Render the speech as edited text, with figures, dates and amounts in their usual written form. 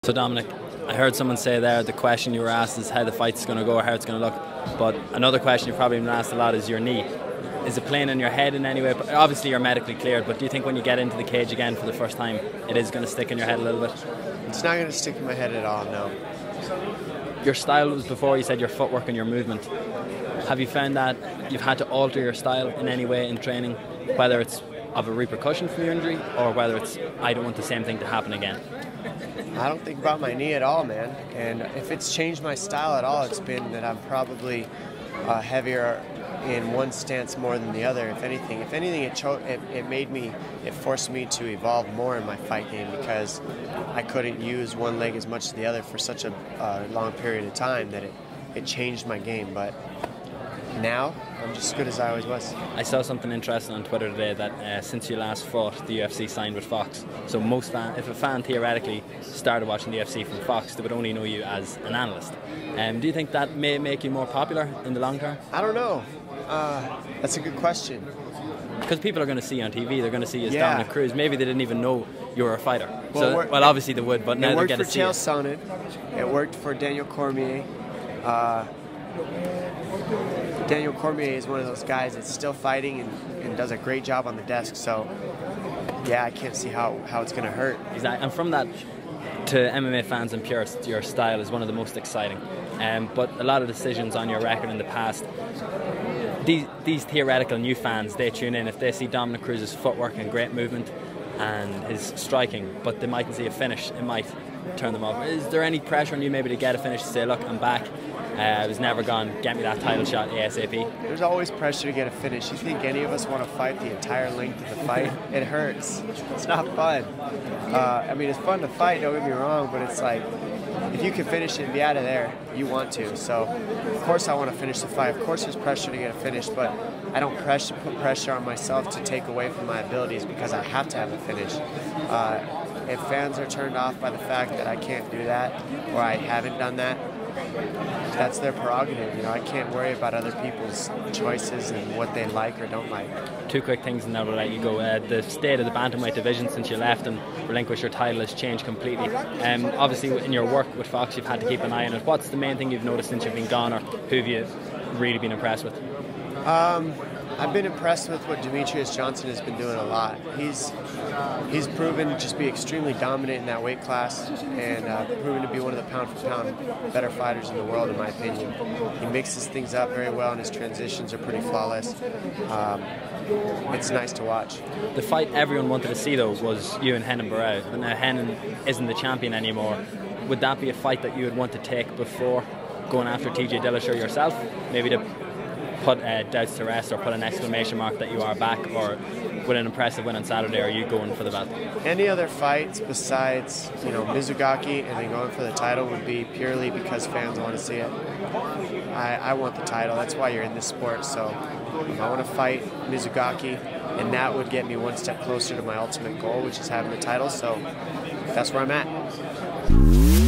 So Dominic, I heard someone say there the question you were asked is how the fight's going to go or how it's going to look. But another question you've probably been asked a lot is your knee. Is it playing in your head in any way? Obviously you're medically cleared, but do you think when you get into the cage again for the first time, it is going to stick in your head a little bit? It's not going to stick in my head at all, no. Your style was before, you said your footwork and your movement. Have you found that you've had to alter your style in any way in training, whether it's of a repercussion from your injury or whether it's I don't want the same thing to happen again? I don't think about my knee at all, man. And if it's changed my style at all, it's been that I'm probably heavier in one stance more than the other. If anything, it forced me to evolve more in my fight game because I couldn't use one leg as much as the other for such a long period of time that it changed my game. But now, I'm just as good as I always was. I saw something interesting on Twitter today that since you last fought, the UFC signed with Fox. So if a fan theoretically started watching the UFC from Fox, they would only know you as an analyst. Do you think that may make you more popular in the long term? I don't know. That's a good question. Because people are going to see you on TV, they're going to see you as Dominick Cruz. Maybe they didn't even know you were a fighter. Well, obviously they would, but now they're going to see it. It worked for Chael Sonnen. It worked for Daniel Cormier. Daniel Cormier is one of those guys that's still fighting and does a great job on the desk. So, yeah, I can't see how it's going to hurt. Exactly. And from that, to MMA fans and purists, your style is one of the most exciting. But a lot of decisions on your record in the past, these theoretical new fans, they tune in if they see Dominick Cruz's footwork and great movement and his striking, but they mightn't see a finish, it might turn them off. Is there any pressure on you maybe to get a finish, to say, look, I'm back, I was never gone, get me that title shot ASAP? There's always pressure to get a finish. You think any of us want to fight the entire length of the fight? It hurts. It's not fun. I mean, it's fun to fight, don't get me wrong, but it's like, if you can finish it and be out of there, you want to. So, of course I want to finish the fight. Of course there's pressure to get it finished, but I don't put pressure on myself to take away from my abilities because I have to have a finish. If fans are turned off by the fact that I can't do that or I haven't done that, that's their prerogative. You know, I can't worry about other people's choices and what they like or don't like. Two quick things and then we'll let you go. The state of the bantamweight division since you left and relinquished your title has changed completely. Obviously in your work with Fox you've had to keep an eye on it. What's the main thing you've noticed since you've been gone, or who have you really been impressed with? I've been impressed with what Demetrius Johnson has been doing a lot. He's proven to just be extremely dominant in that weight class and proven to be one of the pound-for-pound better fighters in the world, in my opinion. He mixes things up very well and his transitions are pretty flawless. It's nice to watch. The fight everyone wanted to see, though, was you and Renan Barão. But now Renan isn't the champion anymore. Would that be a fight that you would want to take before going after TJ Dillashaw yourself? Maybe to put doubts to rest or put an exclamation mark that you are back, or with an impressive win on Saturday, are you going for the belt? Any other fights besides, Mizugaki and then going for the title would be purely because fans want to see it. I want the title. That's why you're in this sport. So I want to fight Mizugaki, and that would get me one step closer to my ultimate goal, which is having the title. So that's where I'm at.